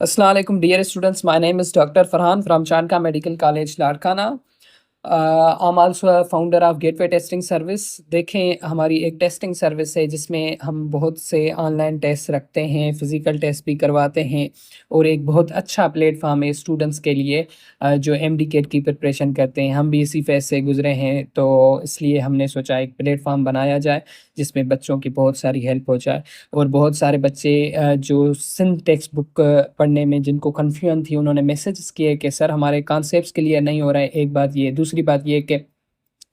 Assalamu alaikum, dear students. My name is Dr. Farhan from Chanka Medical College, Larkana. I'm also a founder of Gateway Testing Service. देखें हमारी एक testing service है जिसमें हम बहुत से ऑनलाइन टेस्ट रखते हैं, फिज़िकल टेस्ट भी करवाते हैं और एक बहुत अच्छा प्लेटफॉर्म है स्टूडेंट्स के लिए जो एमडी केट की प्रिपरेशन करते हैं। हम भी इसी फेज़ से गुज़रे हैं, तो इसलिए हमने सोचा एक प्लेटफॉर्म बनाया जाए जिसमें बच्चों की बहुत सारी हेल्प हो जाए। और बहुत सारे बच्चे जो सिंध टेक्स्ट बुक पढ़ने में जिनको कन्फ्यूजन थी, उन्होंने मैसेजेस किए कि सर हमारे कॉन्सेप्ट्स क्लियर नहीं हो रहे हैं। एक बात ये, दूसरी बात ये कि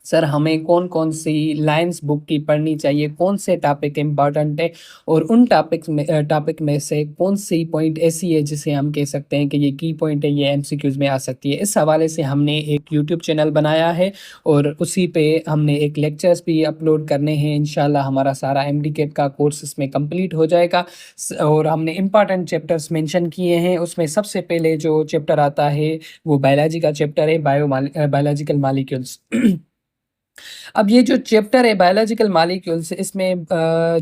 सर हमें कौन-कौन सी लाइन्स बुक की पढ़नी चाहिए, कौन से टॉपिक इम्पोर्टेंट है और उन टॉपिक में से कौन-सी पॉइंट ऐसी है जिसे हम कह सकते हैं कि ये की पॉइंट है, ये एमसीक्यूज़ में आ सकती है। इस हवाले से हमने एक यूट्यूब चैनल बनाया है और उसी पे हमने एक लेक्चर्स भी अपलोड करने हैं। इंशाल्लाह हमारा सारा एमडीकेट का कोर्स इसमें कंप्लीट हो जाएगा और हमने इम्पोर्टेंट चैप्टर्स मेंशन किए हैं। उसमें सबसे पहले जो चैप्टर आता है वो बायोलॉजी का चैप्टर है, बायोलॉजिकल मॉलिक्यूल्स। अब ये जो चैप्टर है बायोलॉजिकल मॉलिक्यूल्स, इसमें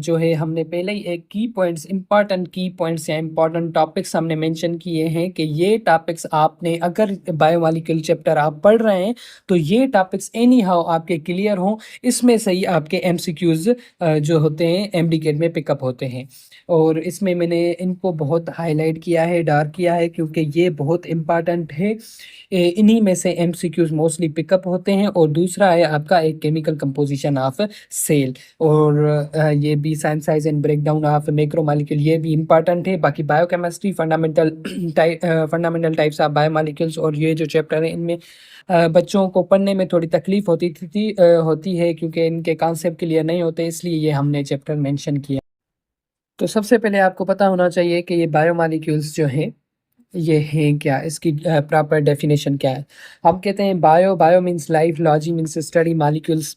जो है हमने पहले ही एक इम्पॉर्टेंट की पॉइंट्स या इम्पॉर्टेंट टॉपिक्स हमने मेंशन किए हैं कि ये टॉपिक्स आपने अगर बायोमॉलिक्यूल चैप्टर आप पढ़ रहे हैं तो ये टॉपिक्स एनी हाउ आपके क्लियर हों, इसमें से ही आपके एमसीक्यूज जो होते हैं एमडीकेट में पिकअप होते हैं। और इसमें मैंने इनको बहुत हाईलाइट किया है, डार्क किया है, क्योंकि ये बहुत इम्पॉर्टेंट है। इन्हीं में से एमसीक्यूज मोस्टली पिकअप होते हैं। और दूसरा है आपका एक केमिकल कंपोजिशन ऑफ सेल और ये भी साइंसाइज एंड ब्रेकडाउन ऑफ मैक्रोमॉलिक्यूल, ये भी इम्पॉर्टेंट है। बाकी biochemistry, fundamental types of biomolecules और ये जो चैप्टर है इनमें बच्चों को पढ़ने में थोड़ी तकलीफ होती है क्योंकि इनके कॉन्सेप्ट क्लियर नहीं होते, इसलिए ये हमने चैप्टर मेंशन किया। तो सबसे पहले आपको पता होना चाहिए कि ये बायोमॉलिक्यूल्स जो हैं ये हैं क्या, इसकी प्रॉपर डेफिनेशन क्या है। हम कहते हैं bio means life, logy means study, molecules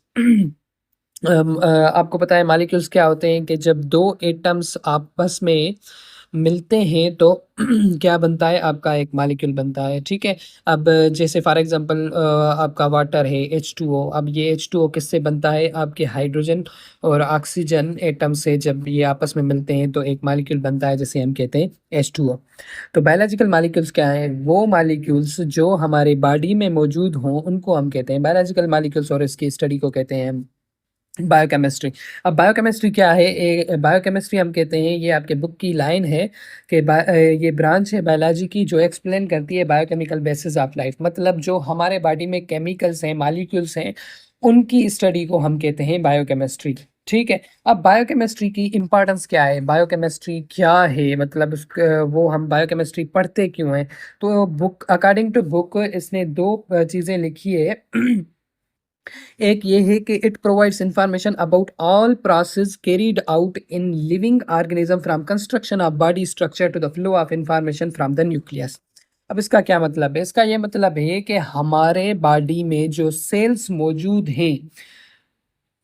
आपको पता है मॉलिक्यूल्स क्या होते हैं कि जब दो एटम्स आपस में मिलते हैं तो क्या बनता है, आपका एक मॉलिक्यूल बनता है। ठीक है। अब जैसे फॉर एग्जांपल आपका वाटर है H2O। अब ये H2O किससे बनता है, आपके हाइड्रोजन और ऑक्सीजन एटम से जब ये आपस में मिलते हैं तो एक मॉलिक्यूल बनता है जिसे हम कहते हैं H2O। तो बायोलॉजिकल मॉलिक्यूल्स क्या हैं, वो मॉलिक्यूल्स जो हमारे बॉडी में मौजूद हों उनको हम कहते हैं बायोलॉजिकल मॉलिक्यूल्स और इसकी स्टडी को कहते हैं हम बायोकेमिस्ट्री। अब बायोकेमिस्ट्री क्या है, बायोकेमिस्ट्री हम कहते हैं ये आपके बुक की लाइन है कि ये ब्रांच है बायोलॉजी की जो एक्सप्लेन करती है बायोकेमिकल बेसिस ऑफ लाइफ। मतलब जो हमारे बॉडी में केमिकल्स हैं, मॉलिक्यूल्स हैं, उनकी स्टडी को हम कहते हैं बायोकेमिस्ट्री। ठीक है। अब बायोकेमिस्ट्री की इम्पोर्टेंस क्या है, बायोकेमिस्ट्री क्या है, मतलब वो हम बायोकेमिस्ट्री पढ़ते क्यों हैं। तो बुक अकॉर्डिंग टू बुक इसने दो चीज़ें लिखी है। एक ये है कि it provides information about all process carried out in living organism from construction of body structure to the flow of information from the nucleus. अब इसका क्या मतलब है, इसका ये मतलब है कि हमारे बॉडी में जो सेल्स मौजूद हैं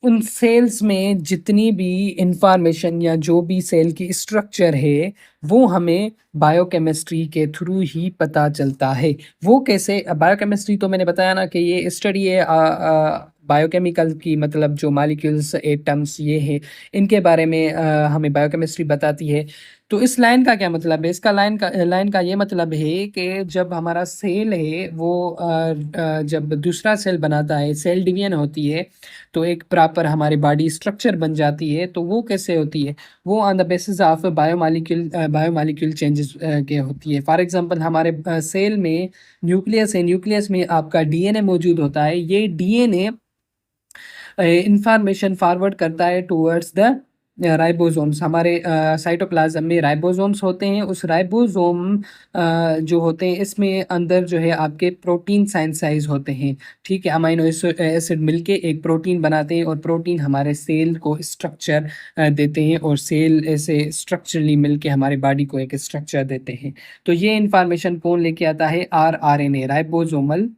उन सेल्स में जितनी भी इंफॉर्मेशन या जो भी सेल की स्ट्रक्चर है वो हमें बायोकेमिस्ट्री के थ्रू ही पता चलता है। वो कैसे, बायोकेमिस्ट्री तो मैंने बताया ना कि ये स्टडी है बायोकेमिकल की, मतलब जो मॉलिक्यूल्स एटम्स ये है इनके बारे में हमें बायोकेमिस्ट्री बताती है। तो इस लाइन का क्या मतलब है, इसका लाइन का ये मतलब है कि जब हमारा सेल है वो जब दूसरा सेल बनाता है, सेल डिवीजन होती है तो एक प्रॉपर हमारी बॉडी स्ट्रक्चर बन जाती है। तो वो कैसे होती है, वो on the basis of biomolecule changes के होती है। फॉर एग्जांपल हमारे सेल में न्यूक्लियस है, न्यूक्लियस में आपका डीएनए मौजूद होता है। ये डीएनए इंफॉर्मेशन फॉरवर्ड करता है टुवर्ड्स द राइबोसोम्स। हमारे साइटोप्लाज्म में राइबोसोम्स होते हैं। उस राइबोसोम जो होते हैं इसमें अंदर जो है आपके प्रोटीन साइंसाइज होते हैं। ठीक है। अमाइनो एसिड मिलके एक प्रोटीन बनाते हैं और प्रोटीन हमारे सेल को स्ट्रक्चर देते हैं और सेल ऐसे स्ट्रक्चरली मिलके हमारी बॉडी को एक स्ट्रक्चर देते हैं। तो ये इंफॉर्मेशन कौन लेके आता है, आरएनए, राइबोसोमल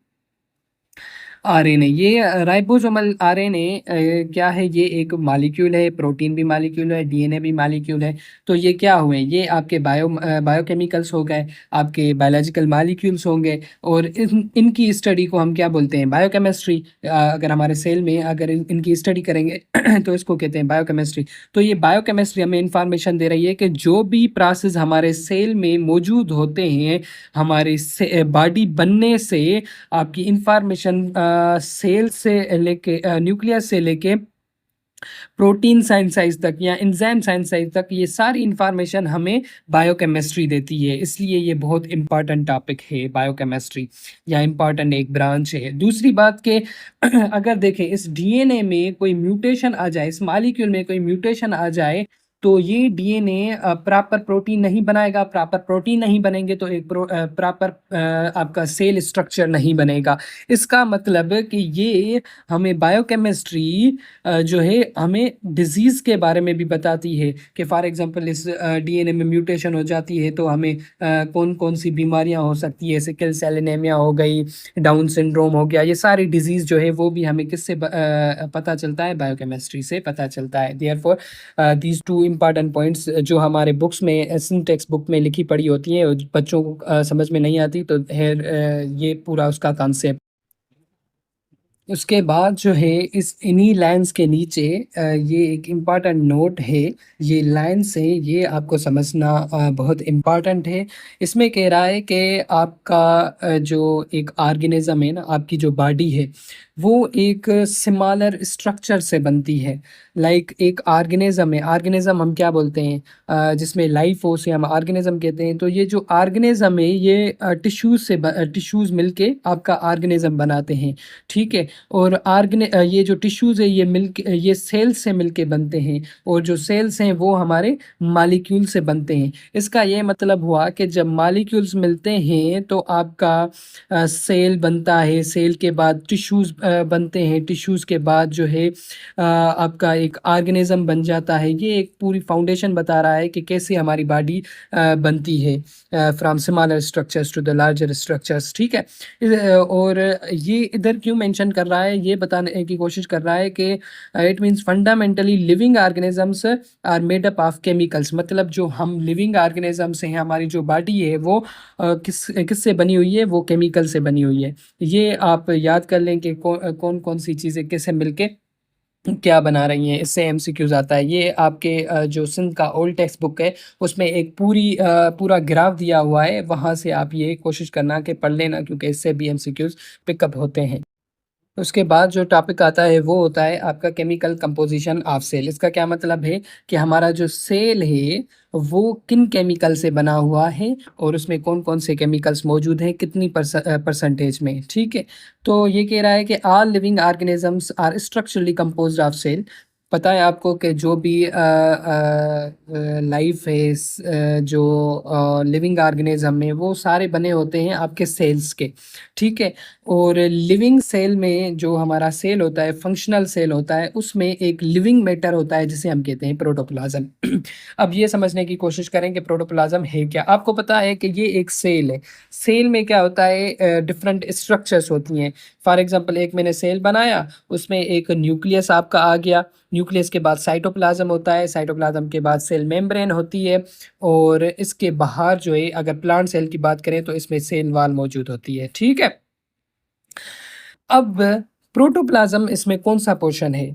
आरएनए, ये राइबोसोमल आरएनए क्या है, ये एक मॉलिक्यूल है, प्रोटीन भी मॉलिक्यूल है, डीएनए भी मॉलिक्यूल है। तो ये क्या हुए, ये आपके बायोकेमिकल्स हो गए, आपके बायोलॉजिकल मॉलिक्यूल्स होंगे, और इनकी स्टडी को हम क्या बोलते हैं, बायोकेमिस्ट्री। अगर हमारे सेल में अगर इनकी स्टडी करेंगे तो इसको कहते हैं बायोकेमिस्ट्री। तो ये बायोकेमिस्ट्री हमें इंफॉर्मेशन दे रही है कि जो भी प्रोसेस हमारे सेल में मौजूद होते हैं, हमारे बॉडी बनने से आपकी इंफॉर्मेशन सेल से लेके न्यूक्लियस से लेके प्रोटीन साइंसाइज तक या एंजाइम साइंसाइज तक, ये सारी इंफॉर्मेशन हमें बायोकेमिस्ट्री देती है। इसलिए ये बहुत इंपॉर्टेंट टॉपिक है बायोकेमिस्ट्री, या इंपॉर्टेंट एक ब्रांच है। दूसरी बात के अगर देखें इस डीएनए में कोई म्यूटेशन आ जाए, इस मॉलिक्यूल में कोई म्यूटेशन आ जाए, तो ये डीएनए प्रॉपर प्रोटीन नहीं बनाएगा। प्रॉपर प्रोटीन नहीं बनेंगे तो एक प्रॉपर आपका सेल स्ट्रक्चर नहीं बनेगा। इसका मतलब कि ये हमें बायोकेमिस्ट्री जो है हमें डिजीज़ के बारे में भी बताती है कि फॉर एग्जांपल इस डीएनए में म्यूटेशन हो जाती है तो हमें कौन कौन सी बीमारियां हो सकती है, सिकल सेल एनीमिया हो गई, डाउन सिंड्रोम हो गया, ये सारी डिजीज़ जो है वो भी हमें किससे पता चलता है, बायोकेमिस्ट्री से पता चलता है। Therefore these two important points जो हमारे बुक्स में टेक्स्ट बुक में लिखी पड़ी होती हैं, बच्चों को समझ में नहीं आती, तो ये पूरा उसका कॉन्सेप्ट। उसके बाद जो है इस इन्हीं लाइन्स के नीचे ये एक इम्पॉर्टेंट नोट है, ये लाइन्स है, ये आपको समझना बहुत इम्पॉर्टेंट है। इसमें कह रहा है कि आपका जो एक ऑर्गेनिज्म है ना, आपकी जो बॉडी है वो एक सिमिलर स्ट्रक्चर से बनती है। लाइक एक ऑर्गेनिज्म है, ऑर्गेनिज्म हम क्या बोलते हैं, जिसमें लाइफ हो, उसे हम ऑर्गेनिज्म कहते हैं। तो ये जो ऑर्गेनिज्म है ये टिश्यूज़ मिलके आपका ऑर्गेनिज्म बनाते हैं, ठीक है। और ये जो टिश्यूज़ है ये सेल्स से मिलके बनते हैं, और जो सेल्स हैं वो हमारे मॉलिक्यूल से बनते हैं। इसका ये मतलब हुआ कि जब मॉलिक्यूल्स मिलते हैं तो आपका सेल बनता है, सेल के बाद टिश्यूज़ बनते हैं, टिश्यूज़ के बाद जो है आपका एक ऑर्गेनिज्म बन जाता है। ये एक पूरी फाउंडेशन बता रहा है कि कैसे हमारी बॉडी बनती है, from smaller structures to the larger structures, ठीक है। और ये इधर क्यों मेंशन कर रहा है, ये बताने की कोशिश कर रहा है कि it means fundamentally living organisms are made up of chemicals. मतलब जो हम लिविंग ऑर्गेनिजम्स हैं, हमारी जो बॉडी है वो किससे बनी हुई है, वो केमिकल से बनी हुई है। ये आप याद कर लें कि कौन कौन सी चीज़ें कैसे मिलके क्या बना रही हैं, इससे एमसीक्यूज आता है। ये आपके जो सिंध का ओल्ड टेक्स्ट बुक है उसमें एक पूरा ग्राफ दिया हुआ है, वहाँ से आप ये कोशिश करना कि पढ़ लेना, क्योंकि इससे भी एमसीक्यूज पिकअप होते हैं। उसके बाद जो टॉपिक आता है वो होता है आपका केमिकल कंपोजिशन ऑफ सेल। इसका क्या मतलब है कि हमारा जो सेल है वो किन केमिकल से बना हुआ है, और उसमें कौन कौन से केमिकल्स मौजूद हैं, कितनी परसेंटेज में, ठीक है। तो ये कह रहा है कि all living organisms are structurally composed of cell. पता है आपको कि जो भी लाइफ है जो लिविंग ऑर्गेनिज्म में, वो सारे बने होते हैं आपके सेल्स के, ठीक है। और लिविंग सेल में जो हमारा सेल होता है, फंक्शनल सेल होता है, उसमें एक लिविंग मैटर होता है जिसे हम कहते हैं प्रोटोप्लाज्म। अब ये समझने की कोशिश करें कि प्रोटोप्लाज्म है क्या। आपको पता है कि ये एक सेल है, सेल में क्या होता है, डिफरेंट स्ट्रक्चर्स होती हैं। फॉर एग्जांपल एक मैंने सेल बनाया, उसमें एक न्यूक्लियस आपका आ गया, न्यूक्लियस के बाद साइटोप्लाज्म होता है, साइटोप्लाज्म के बाद सेल मेम्ब्रेन होती है, और इसके बाहर जो है अगर प्लांट सेल की बात करें तो इसमें सेल वॉल मौजूद होती है, ठीक है। अब प्रोटोप्लाज्म इसमें कौन सा पोर्शन है,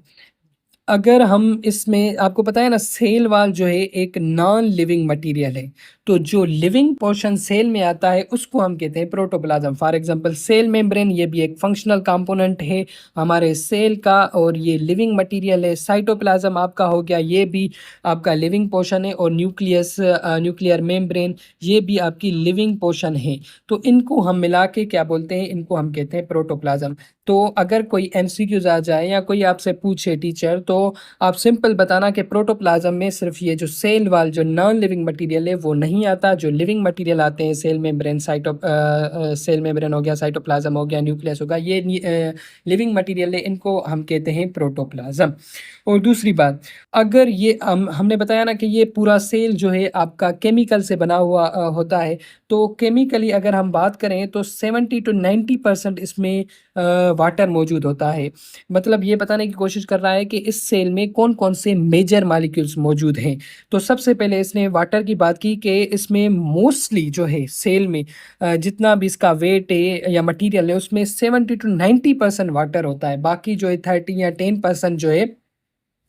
अगर हम इसमें, आपको पता है ना सेल वॉल जो है एक नॉन लिविंग मटेरियल है, तो जो लिविंग पोर्शन सेल में आता है उसको हम कहते हैं protoplasm. For example cell membrane, ये भी एक फंक्शनल कंपोनेंट है हमारे सेल का, और ये लिविंग मटेरियल है। साइटोप्लाज्म आपका हो गया, ये भी आपका लिविंग पोर्शन है, और न्यूक्लियर मेम्ब्रेन ये भी आपकी लिविंग पोर्शन है। तो इनको हम मिला के क्या बोलते हैं, इनको हम कहते हैं प्रोटोप्लाज्म। तो अगर कोई एमसीक्यूज आ जाए या कोई आपसे पूछे टीचर, तो आप सिंपल बताना कि प्रोटोप्लाज्म में सिर्फ ये जो सेल वाल जो नॉन लिविंग मटेरियल है वो नहीं नहीं आता। जो लिविंग मटेरियल आते हैं, सेल मेम्ब्रेन, सेल मेम्ब्रेन हो गया, साइटोप्लाज्म हो गया, न्यूक्लियस होगा, ये लिविंग मटेरियल है, इनको हम कहते हैं प्रोटोप्लाज्म। और दूसरी बात, अगर ये हमने बताया ना कि ये पूरा सेल जो है आपका केमिकल से बना हुआ होता है। तो केमिकली अगर हम बात करें तो 70 टू 90% इसमें वाटर मौजूद होता है। मतलब ये बताने की कोशिश कर रहा है कि इस सेल में कौन कौन से मेजर मालिक्यूल्स मौजूद हैं। तो सबसे पहले इसने वाटर की बात की कि इसमें मोस्टली जो है सेल में जितना भी इसका वेट है या मटेरियल है, उसमें 70 टू 90% वाटर होता है। बाकी जो है 30 या 10% जो है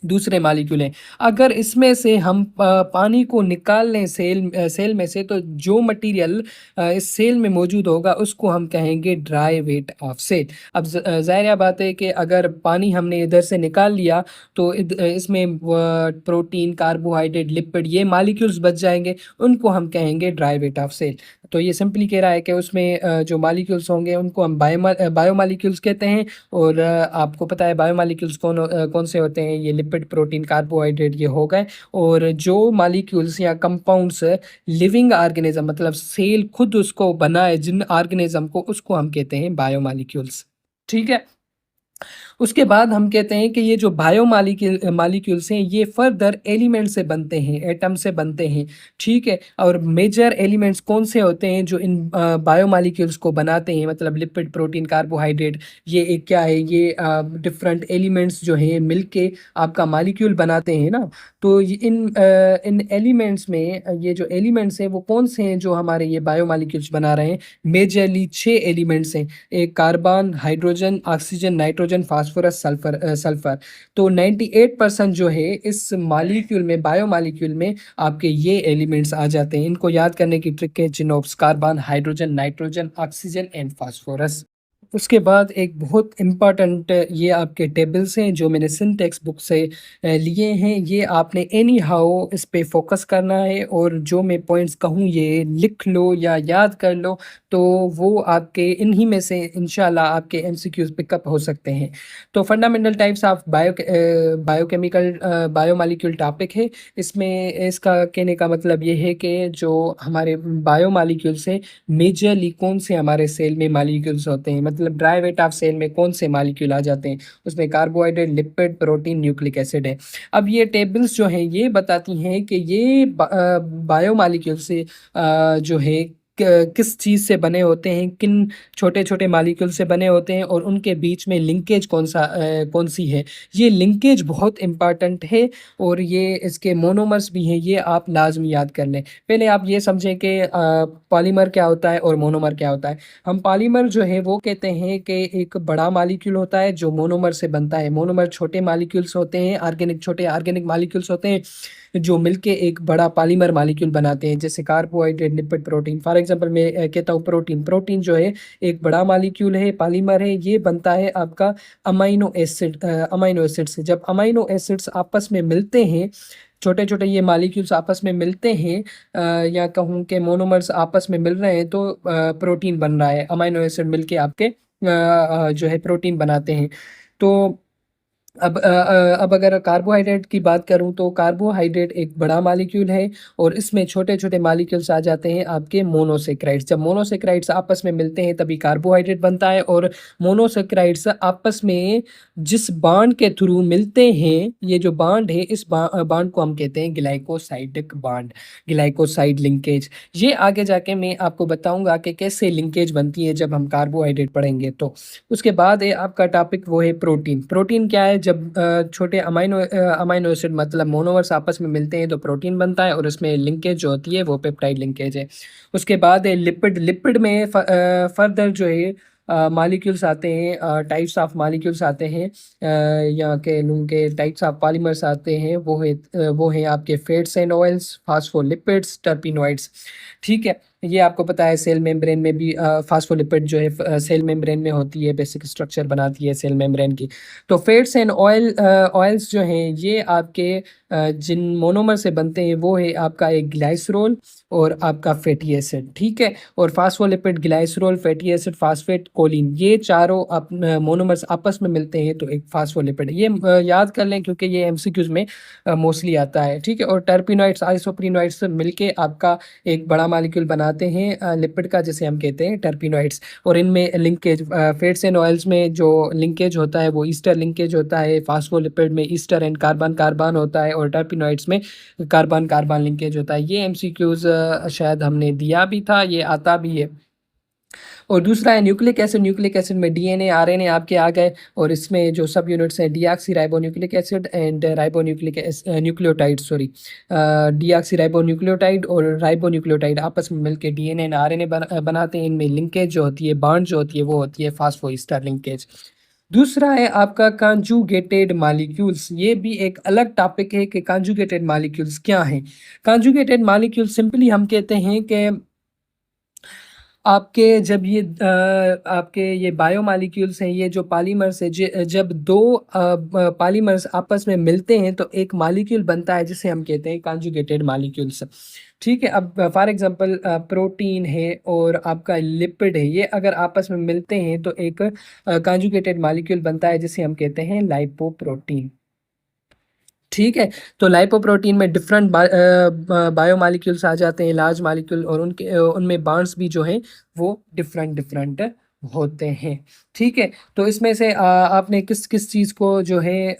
दूसरे मालिक्यूल हैं। अगर इसमें से हम पानी को निकाल लें सेल में से, तो जो मटेरियल इस सेल में मौजूद होगा उसको हम कहेंगे ड्राई वेट ऑफ सेल। अब ज़ाहिर बात है कि अगर पानी हमने इधर से निकाल लिया तो इसमें प्रोटीन, कार्बोहाइड्रेट, लिपिड, ये मालिक्यूल्स बच जाएंगे, उनको हम कहेंगे ड्राई वेट ऑफ सेल। तो ये सिंपली कह रहा है कि उसमें जो मालिक्यूल्स होंगे उनको हम बायो मालिक्यूल्स कहते हैं। और आपको पता है बायो मालिक्यूल्स कौन से होते हैं, ये लिपिड, प्रोटीन, कार्बोहाइड्रेट ये हो गए। और जो मालिक्यूल्स या कंपाउंड्स लिविंग ऑर्गेनिज्म, मतलब सेल खुद उसको बनाए जिन ऑर्गेनिज्म को, उसको हम कहते हैं बायो मालिक्यूल्स। ठीक है। उसके बाद हम कहते हैं कि ये जो बायो मालिक्यूल्स हैं, ये फर्दर एलिमेंट से बनते हैं, एटम से बनते हैं। ठीक है। और मेजर एलिमेंट्स कौन से होते हैं जो इन बायो मालिक्यूल्स को बनाते हैं, मतलब लिपिड, प्रोटीन, कार्बोहाइड्रेट, ये एक क्या है, ये डिफरेंट एलिमेंट्स जो हैं मिलके आपका मालिक्यूल बनाते हैं ना। तो इन एलिमेंट्स में ये जो एलिमेंट्स हैं वो कौन से हैं जो हमारे ये बायो मालिक्यूल्स बना रहे हैं। मेजरली 6 एलिमेंट्स हैं। एक carbon, hydrogen, oxygen, nitrogen, phosphorus, sulphur. तो 98% जो है इस मालिक्यूल में, बायो मालिक्यूल में आपके ये एलिमेंट्स आ जाते हैं। इनको याद करने की ट्रिक है जिनोब्स, carbon, hydrogen, nitrogen, oxygen and phosphorus. उसके बाद एक बहुत इम्पॉर्टेंट ये आपके टेबल्स हैं जो मैंने सिंटेक्स बुक से लिए हैं। ये आपने एनी हाउ इस पे फोकस करना है, और जो मैं पॉइंट्स कहूँ ये लिख लो या याद कर लो, तो वो आपके इन्हीं में से इंशाल्लाह आपके एमसीक्यूज पिकअप हो सकते हैं। तो fundamental types of biochemical biomolecule topic है। इसमें इसका कहने का मतलब ये है कि जो हमारे बायोमॉलिक्यूल्स हैं, मेजरली कौन से हमारे सेल में मालिक्यूल्स होते हैं, मतलब ड्राई वेट ऑफ सेल में कौन से मालिक्यूल आ जाते हैं। उसमें carbohydrate, lipid, protein, nucleic acid है। अब ये टेबल्स जो हैं ये बताती हैं कि ये बायोमॉलिक्यूल से जो है किस चीज़ से बने होते हैं, किन छोटे छोटे मालिक्यूल से बने होते हैं, और उनके बीच में लिंकेज कौन सी है। ये लिंकेज बहुत इंपॉर्टेंट है। और ये इसके मोनोमर्स भी हैं, ये आप लाजमी याद कर लें। पहले आप ये समझें कि पॉलीमर क्या होता है और मोनोमर क्या होता है। हम पॉलीमर जो है वो कहते हैं कि एक बड़ा मालिक्यूल होता है जो मोनोमर से बनता है। मोनोमर छोटे मालिक्यूल्स होते हैं, छोटे ऑर्गेनिक मालिक्यूल्स होते हैं जो मिलके एक बड़ा पॉलीमर मालिक्यूल बनाते हैं, जैसे carbohydrate, lipid, protein. For example मैं कहता हूँ प्रोटीन जो है एक बड़ा मालिक्यूल है, पॉलीमर है। ये बनता है आपका अमाइनो एसिड से। जब अमाइनो एसिड्स आपस में मिलते हैं, छोटे छोटे ये मालिक्यूल्स आपस में मिलते हैं, या कहूँ कि मोनोमर्स आपस में मिल रहे हैं, तो प्रोटीन बन रहा है। अमाइनो एसिड मिलके आपके जो है प्रोटीन बनाते हैं। तो अब अगर कार्बोहाइड्रेट की बात करूं तो कार्बोहाइड्रेट एक बड़ा मॉलिक्यूल है, और इसमें छोटे छोटे मॉलिक्यूल्स आ जाते हैं आपके मोनोसेक्राइड्स। जब मोनोसेक्राइड्स आपस में मिलते हैं तभी कार्बोहाइड्रेट बनता है। और मोनोसेक्राइड्स आपस में जिस बांड के थ्रू मिलते हैं, ये जो बांड है, इस बांड को हम कहते हैं ग्लाइकोसाइडिक बांड, ग्लाइकोसाइड लिंकेज। ये आगे जाके मैं आपको बताऊंगा कि कैसे लिंकेज बनती है जब हम कार्बोहाइड्रेट पढ़ेंगे। तो उसके बाद है आपका टॉपिक, वो है प्रोटीन। प्रोटीन क्या है, जब छोटे अमाइनो एसिड मतलब मोनोमर्स आपस में मिलते हैं तो प्रोटीन बनता है, और उसमें लिंकेज जो होती है वो पेप्टाइड लिंकेज है। उसके बाद है लिपिड। लिपिड में फर्दर जो है मॉलिक्यूल्स आते हैं, टाइप्स ऑफ मॉलिक्यूल्स आते हैं, या के लूँ के टाइप्स ऑफ पॉलीमर्स आते हैं। वो है आपके fats and oils, phospholipids, terpenoids. ठीक है। ये आपको पता है सेल मेम्ब्रेन में भी फास्फोलिपिड जो है सेल मेम्ब्रेन में होती है, बेसिक स्ट्रक्चर बनाती है सेल मेम्ब्रेन की। तो फैट्स एंड ऑयल्स जो हैं ये आपके जिन मोनोमर से बनते हैं वो है आपका एक ग्लाइसरोल और आपका फैटी एसिड, ठीक है। और phospholipid, glycerol, fatty acid, phosphate, choline, ये चारों मोनोमर्स आपस में मिलते हैं तो एक फास्फोलिपिड। ये याद कर लें क्योंकि ये एमसीक्यूज में मोस्टली आता है, ठीक है। और टर्पिनॉइड्स, आइसोप्रिनॉइड्स मिलके आपका एक बड़ा मॉलिक्यूल बनाते हैं लिपिड का, जिसे हम कहते हैं टर्पिनॉइड्स। और इनमें लिंकेज फैट्स एंड ऑयल्स में जो लिंकेज होता है वो ईस्टर लिंकेज होता है, फास्फोलिपिड में ईस्टर एंड कार्बन कार्बन होता है, और टर्पिनॉइड्स में कार्बन कार्बन लिंकेज होता है। ये एमसीक्यूज शायद हमने दिया भी था, ये आता भी है। और दूसरा है न्यूक्लिक एसिड। न्यूक्लिक एसिड में डीएनए, आरएनए आपके आ गए, और इसमें जो सब यूनिट्स हैं deoxy ribo nucleic acid and ribo nucleotide, sorry, deoxy ribo nucleotide और राइबो न्यूक्लियोटाइड आपस में मिलकर डीएनए एंड आरएनए बनाते हैं। इनमें लिंकेज जो होती है, बॉन्ड जो होती है वो होती है फास्फोईस्टर लिंकेज। दूसरा है आपका कॉन्जुगेटेड मॉलिक्यूल्स। ये भी एक अलग टॉपिक है कि कॉन्जुगेटेड मॉलिक्यूल्स क्या हैं। कॉन्जुगेटेड मॉलिक्यूल सिंपली हम कहते हैं कि आपके जब ये आपके ये बायोमॉलिक्यूल्स हैं, ये जो पॉलीमर्स है, जब दो पॉलीमर्स आपस में मिलते हैं तो एक मॉलिक्यूल बनता है जिसे हम कहते हैं कॉन्जुगेटेड मॉलिक्यूल्स, ठीक है। अब फॉर एग्जांपल प्रोटीन है और आपका लिपिड है, ये अगर आपस में मिलते हैं तो एक कॉन्जुगेटेड मॉलिक्यूल बनता है जिसे हम कहते हैं लाइपोप्रोटीन, ठीक है। तो लाइपोप्रोटीन में डिफरेंट बायोमॉलिक्यूल्स आ जाते हैं, लार्ज मॉलिक्यूल, और उनके उनमें बॉन्ड्स भी जो हैं वो डिफरेंट डिफरेंट होते हैं, ठीक है। तो इसमें से आपने किस किस चीज़ को जो है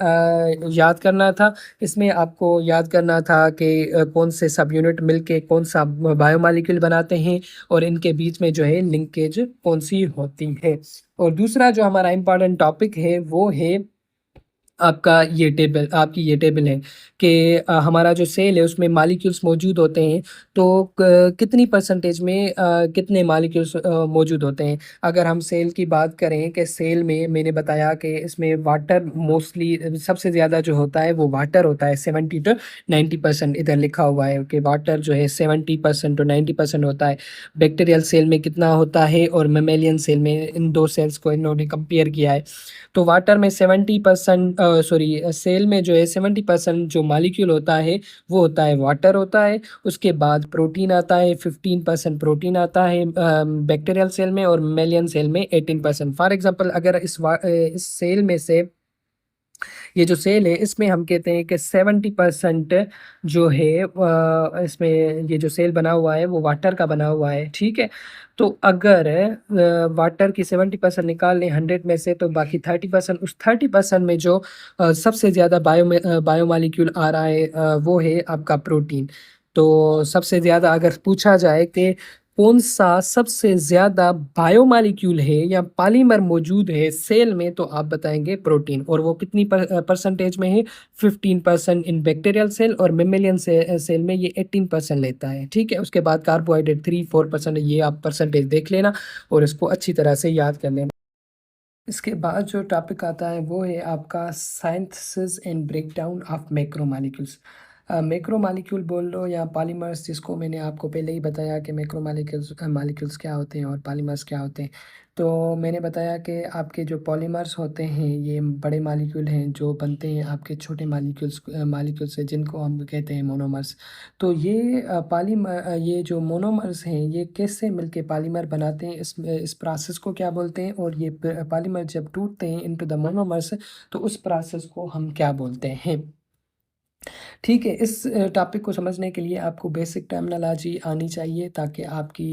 याद करना था। इसमें आपको याद करना था कि कौन से सब यूनिट मिलके कौन सा बायोमॉलिक्यूल बनाते हैं, और इनके बीच में जो है लिंकेज कौन सी होती है। और दूसरा जो हमारा इम्पॉर्टेंट टॉपिक है वो है आपका ये टेबल, आपकी ये टेबल है कि हमारा जो सेल है उसमें मॉलिक्यूल्स मौजूद होते हैं, तो कितनी परसेंटेज में कितने मॉलिक्यूल्स मौजूद होते हैं। अगर हम सेल की बात करें कि सेल में मैंने बताया कि इसमें वाटर मोस्टली सबसे ज़्यादा जो होता है वो वाटर होता है, 70 to 90%। इधर लिखा हुआ है कि वाटर जो है 70% to 90% होता है। बैक्टीरियल सेल में कितना होता है और मेमेलियन सेल में, इन दो सेल्स को इन्होंने कंपेयर किया है। तो वाटर में 70%, सॉरी, सेल में जो है 70% जो मॉलिक्यूल होता है वो होता है वाटर होता है। उसके बाद प्रोटीन आता है, 15% प्रोटीन आता है बैक्टीरियल सेल में, और मेलियन सेल में 18%। फॉर एग्जांपल अगर इस सेल में से, ये जो सेल है इसमें हम कहते हैं कि 70% जो है इसमें ये जो सेल बना हुआ है वो वाटर का बना हुआ है, ठीक है। तो अगर वाटर की 70% निकाल लें 100 में से, तो बाकी 30%, उस 30% में जो सबसे ज़्यादा बायोमॉलिक्यूल आ रहा है वो है आपका प्रोटीन। तो सबसे ज़्यादा अगर पूछा जाए कि कौन सा सबसे ज़्यादा बायोमॉलिक्यूल है या पॉलीमर मौजूद है सेल में, तो आप बताएंगे प्रोटीन। और वो कितनी परसेंटेज में है, 15% इन बैक्टीरियल सेल, और मेमेलियन सेल में ये 18% लेता है, ठीक है। उसके बाद कार्बोहाइड्रेट 3-4%, ये आप परसेंटेज देख लेना और इसको अच्छी तरह से याद कर लेना। इसके बाद जो टॉपिक आता है वो है आपका synthesis and breakdown of macromolecules. Macromolecule बोल लो या पॉलीमर्स, जिसको मैंने आपको पहले ही बताया कि मैक्रोमॉलिक्यूल्स क्या होते हैं और पॉलीमर्स क्या होते हैं। तो मैंने बताया कि आपके जो पॉलीमर्स होते हैं ये बड़े मॉलिक्यूल हैं जो बनते हैं आपके छोटे मॉलिक्यूल से, जिनको हम कहते हैं मोनोमर्स। तो ये ये जो मोनोमर्स हैं ये कैसे मिलके पॉलीमर बनाते हैं, इस प्रोसेस को क्या बोलते हैं, और ये पॉलीमर जब टूटते हैं इनटू द मोनोमर्स तो उस प्रोसेस को हम क्या बोलते हैं, ठीक है। इस टॉपिक को समझने के लिए आपको बेसिक टर्मिनोलॉजी आनी चाहिए, ताकि आपकी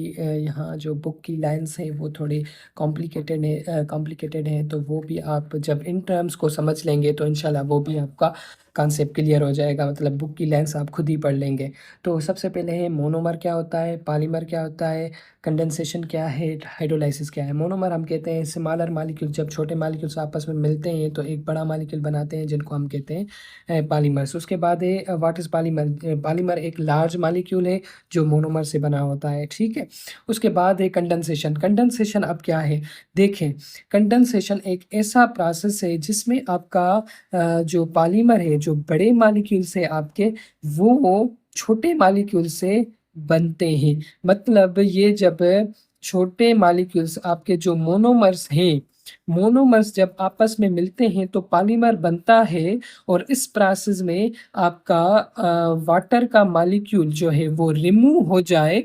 यहाँ जो बुक की लाइंस हैं वो थोड़ी कॉम्प्लिकेटेड हैं, तो वो भी आप जब इन टर्म्स को समझ लेंगे तो इंशाल्लाह वो भी आपका कॉन्सेप्ट क्लियर हो जाएगा, मतलब बुक की लाइंस आप खुद ही पढ़ लेंगे। तो सबसे पहले है मोनोमर क्या होता है, पॉलीमर क्या होता है, कंडेंसेशन क्या है, हाइड्रोलाइसिस क्या है। मोनोमर हम कहते हैं स्मॉलर मॉलिक्यूल, जब छोटे मॉलिक्यूल्स आपस में मिलते हैं तो एक बड़ा मॉलिक्यूल बनाते हैं जिनको हम कहते हैं पॉलीमर्स। उसके बाद है व्हाट इज़ पॉलीमर। पॉलीमर एक लार्ज मॉलिक्यूल है जो मोनोमर से बना होता है, ठीक है। उसके बाद है कंडेंसेशन। कंडेंसेशन अब क्या है, देखें, कंडेंसेशन एक ऐसा प्रोसेस है जिसमें आपका जो पॉलीमर है, जो बड़े मॉलिक्यूल से आपके, वो छोटे मॉलिक्यूल से बनते हैं। मतलब ये जब छोटे मॉलिक्यूल्स आपके जो मोनोमर्स हैं, मोनोमर्स जब आपस में मिलते हैं तो पॉलीमर बनता है, और इस प्रोसेस में आपका वाटर का मॉलिक्यूल जो है वो रिमूव हो जाए,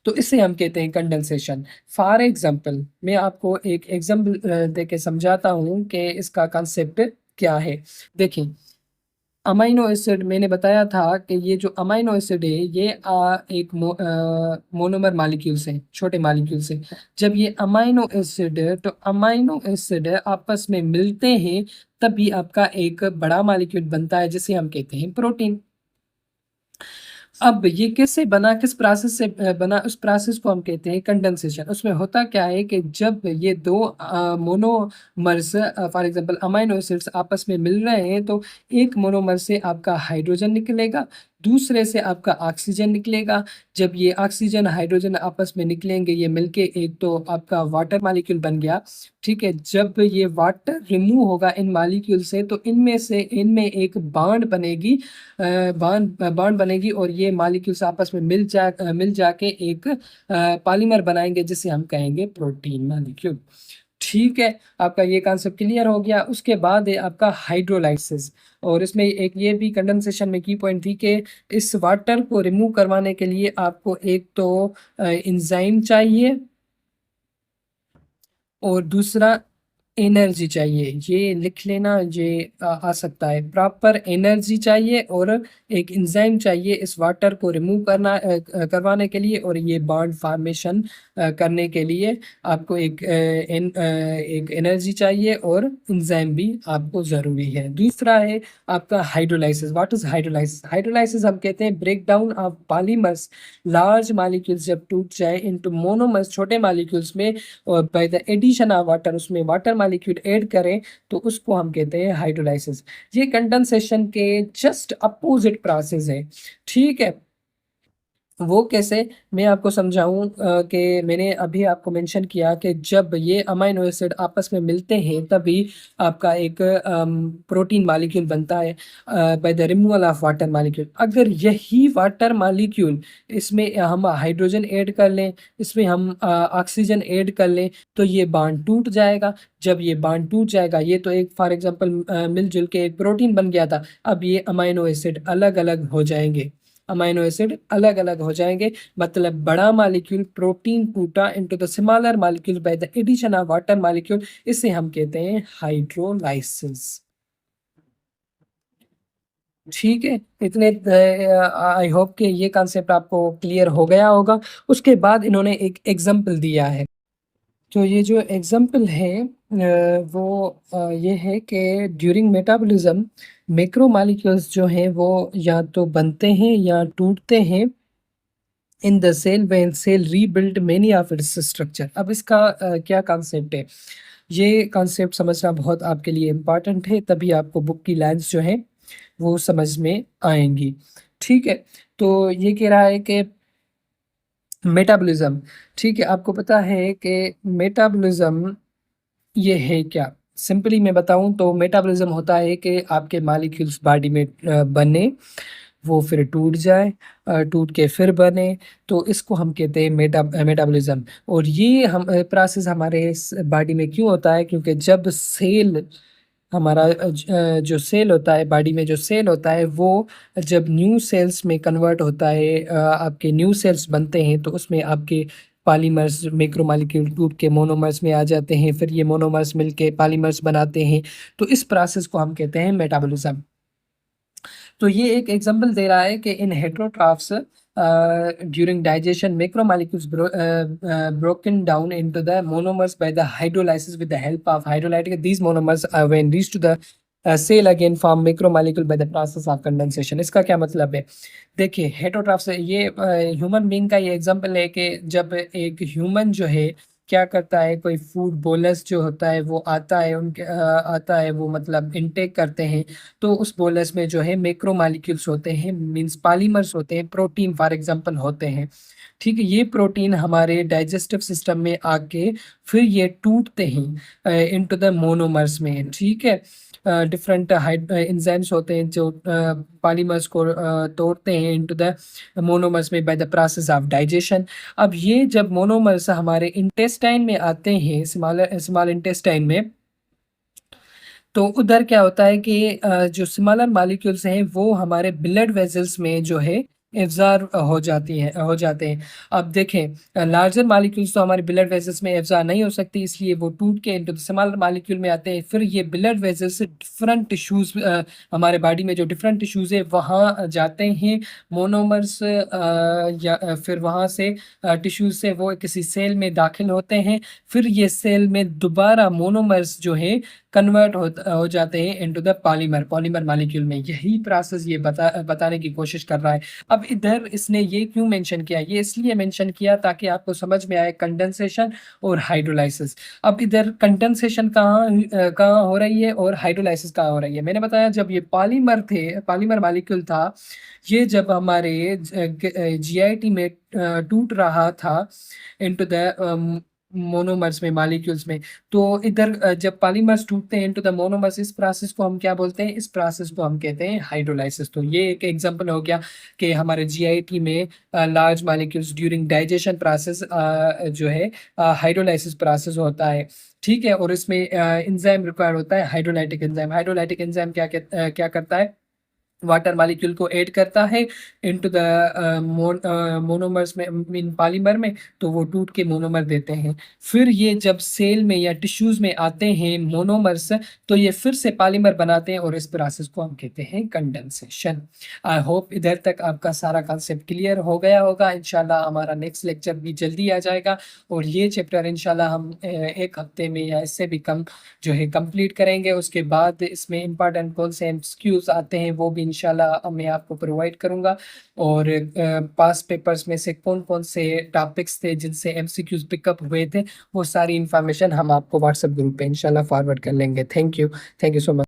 तो इसे हम कहते हैं कंडेंसेशन। फॉर एग्जांपल मैं आपको एक एग्जांपल दे के समझाता हूँ कि इसका कॉन्सेप्ट क्या है। देखिए, अमाइनो एसिड मैंने बताया था कि ये जो अमाइनो एसिड है ये मोनोमर मॉलिक्यूल्स हैं, छोटे मॉलिक्यूल्स हैं। जब ये अमाइनो एसिड आपस में मिलते हैं तभी आपका एक बड़ा मॉलिक्यूल बनता है जिसे हम कहते हैं प्रोटीन। अब ये किससे बना, किस प्रोसेस से बना, उस प्रोसेस को हम कहते हैं कंडेंसेशन। उसमें होता क्या है कि जब ये दो monomers for example amino acids आपस में मिल रहे हैं तो एक मोनोमर से आपका हाइड्रोजन निकलेगा, दूसरे से आपका ऑक्सीजन निकलेगा। जब ये ऑक्सीजन हाइड्रोजन आपस में निकलेंगे, ये मिलके एक तो आपका वाटर मॉलिक्यूल बन गया। ठीक है, जब ये वाटर रिमूव होगा इन मॉलिक्यूल से तो इनमें एक बॉन्ड बनेगी, बॉन्ड बनेगी, और ये मॉलिक्यूल्स आपस में मिल जाके एक पॉलीमर बनाएंगे जिसे हम कहेंगे प्रोटीन मॉलिक्यूल। ठीक है, आपका ये कॉन्सेप्ट क्लियर हो गया। उसके बाद है आपका हाइड्रोलाइसिस, और इसमें एक ये भी कंडेंसेशन में की पॉइंट थी कि इस वाटर को रिमूव करवाने के लिए आपको एक तो एंजाइम चाहिए, और दूसरा एनर्जी चाहिए। ये लिख लेना, ये आ सकता है। प्रॉपर एनर्जी चाहिए और एक एंजाइम चाहिए इस वाटर को रिमूव करवाने के लिए, और ये बॉन्ड फॉर्मेशन करने के लिए आपको एक एनर्जी चाहिए, और एंजाइम भी आपको ज़रूरी है। दूसरा है आपका hydrolysis. What is hydrolysis? Hydrolysis हम कहते हैं break down of polymers, large molecules जब टूट जाए इनटू मोनोमर्स, छोटे मॉलिक्यूल्स में, और by the addition of water, उसमें वाटर मॉलिक्यूल ऐड करें तो उसको हम कहते हैं हाइड्रोलाइसिस। ये कंडेंसेशन के जस्ट अपोजिट प्रोसेस है। ठीक है, वो कैसे, मैं आपको समझाऊं कि मैंने अभी आपको मेंशन किया कि जब ये अमाइनो एसिड आपस में मिलते हैं तभी आपका एक प्रोटीन मॉलिक्यूल बनता है by the removal of water molecule. अगर यही वाटर मॉलिक्यूल, इसमें हम हाइड्रोजन ऐड कर लें, इसमें हम ऑक्सीजन ऐड कर लें, तो ये बांड टूट जाएगा। जब ये बांड टूट जाएगा, ये तो एक फॉर एग्जांपल मिलजुल के एक प्रोटीन बन गया था, अब ये अमाइनो एसिड अलग अलग हो जाएंगे, अमाइनो एसिड अलग अलग हो जाएंगे। मतलब बड़ा मॉलिक्यूल प्रोटीन टूटा into the smaller molecule by the addition of water molecule, इसे हम कहते हैं हाइड्रोलाइसिस। ठीक है, इतने आई होप कि ये कॉन्सेप्ट आपको क्लियर हो गया होगा। उसके बाद इन्होंने एक एग्जाम्पल दिया है। तो ये जो एग्जाम्पल है वो ये है कि ड्यूरिंग मेटाबॉलिज्म मैक्रो मॉलिक्यूल्स जो हैं वो या तो बनते हैं या टूटते हैं in the cell when cell rebuild many of its structure. अब इसका क्या कॉन्सेप्ट है, ये कॉन्सेप्ट समझना बहुत आपके लिए इम्पॉर्टेंट है, तभी आपको बुक की लाइन्स जो है वो समझ में आएंगी। ठीक है, तो ये कह रहा है कि मेटाबॉलिज्म, ठीक है, आपको पता है कि मेटाबॉलिज्म ये है क्या। सिंपली मैं बताऊं तो मेटाबॉलिज्म होता है कि आपके मॉलिक्यूल्स बॉडी में बने, वो फिर टूट जाए, टूट के फिर बने, तो इसको हम कहते हैं मेटाबॉलिज्म। और ये हम प्रोसेस हमारे बॉडी में क्यों होता है, क्योंकि जब सेल हमारा जो सेल होता है, बॉडी में जो सेल होता है, वो जब न्यू सेल्स में कन्वर्ट होता है, आपके न्यू सेल्स बनते हैं, तो उसमें आपके पॉलीमर्स, मैक्रोमोलेक्यूल टूट के मोनोमर्स में आ जाते हैं, फिर ये मोनोमर्स मिलके पॉलीमर्स बनाते हैं, तो इस प्रोसेस को हम कहते हैं मेटाबॉलिज्म। तो ये एक एग्जांपल दे रहा है कि इन heterotrophs during digestion macromolecules broken down into the monomers by the hydrolysis with the help of hydrolytic, these monomers when reached to the cell again form macromolecule by the process of condensation। इसका क्या मतलब है, देखिए heterotroph से ये human being का ये example है कि जब एक ह्यूमन जो है क्या करता है, कोई फूड बोलस जो होता है वो आता है उनके आता है, वो मतलब इनटेक करते हैं। तो उस बोलस में जो है मैक्रो मॉलिक्यूल्स होते हैं, मींस पॉलीमर्स होते हैं, प्रोटीन फॉर एग्जांपल होते हैं। ठीक है, ये प्रोटीन हमारे डाइजेस्टिव सिस्टम में आके फिर ये टूटते हैं इनटू द मोनोमर्स में। ठीक है, डिफरेंट एंजाइम्स होते हैं जो पॉलीमर्स को तोड़ते हैं इनटू द मोनोमर्स में by the process of digestion. अब ये जब मोनोमर्स हमारे इंटेस्टाइन में आते हैं, स्मॉल स्मॉल इंटेस्टाइन में, तो उधर क्या होता है कि जो स्मॉलर मॉलिक्यूल्स हैं वो हमारे ब्लड वेसल्स में जो है एब्जॉर्ब हो जाते हैं। अब देखें, लार्जर मॉलिक्यूल्स तो हमारे ब्लड वेसल्स में एब्जॉर्ब नहीं हो सकती, इसलिए वो टूट के इनटू द स्मॉलर मॉलिक्यूल में आते हैं। फिर ये ब्लड वेसल्स से डिफरेंट टिश्यूज, हमारे बॉडी में जो डिफरेंट टिश्यूज है वहाँ जाते हैं मोनोमर्स, या फिर वहाँ से टिश्यूज से वो किसी सेल में दाखिल होते हैं। फिर ये सेल में दोबारा मोनोमर्स जो है कन्वर्ट हो जाते हैं इनटू द पॉलीमर मॉलिक्यूल में। यही प्रोसेस ये बताने की कोशिश कर रहा है। अब इधर इसने ये क्यों मेंशन किया, ये इसलिए मेंशन किया ताकि आपको समझ में आए कंडेंसेशन और हाइड्रोलाइसिस। अब इधर कंडेंसेशन कहाँ हो रही है और हाइड्रोलाइसिस कहाँ हो रही है। मैंने बताया जब ये पॉलीमर मॉलिक्यूल था, ये जब हमारे जीआईटी में टूट रहा था इनटू द मोनोमर्स में, मॉलिक्यूल्स में, तो इधर जब पॉलीमर्स टूटते हैं इनटू द मोनोमर्स, इस प्रोसेस को हम क्या बोलते हैं, इस प्रोसेस को हम कहते हैं हाइड्रोलाइसिस। तो ये एक एग्जांपल हो गया कि हमारे जीआईटी में large molecules during digestion process जो है हाइड्रोलाइसिस प्रोसेस होता है। ठीक है, और इसमें एंजाइम रिक्वायर्ड होता है, हाइड्रोलाइटिक एंजाइम। हाइड्रोलाइटिक एंजाइम क्या करता है, वाटर मॉलिक्यूल को ऐड करता है इनटू द मोनोमर्स में, मीन पॉलीमर में, तो वो टूट के मोनोमर देते हैं। फिर ये जब सेल में या टिश्यूज में आते हैं मोनोमर्स, तो ये फिर से पॉलीमर बनाते हैं और इस प्रोसेस को हम कहते हैं कंडेंसेशन। आई होप इधर तक आपका सारा कॉन्सेप्ट क्लियर हो गया होगा। इंशाल्लाह हमारा नेक्स्ट लेक्चर भी जल्दी आ जाएगा और ये चैप्टर इंशाल्लाह हम एक हफ्ते में या इससे भी कम जो है कंप्लीट करेंगे। उसके बाद इसमें इंपॉर्टेंट कौन से एमसीक्यूज आते हैं वो भी इंशाल्लाह मैं आपको प्रोवाइड करूंगा, और पास पेपर्स में से कौन कौन से टॉपिक्स थे जिनसे एमसीक्यूज पिकअप हुए थे, वो सारी इंफॉर्मेशन हम आपको व्हाट्सएप ग्रुप पे इंशाल्लाह फॉरवर्ड कर लेंगे। Thank you so much.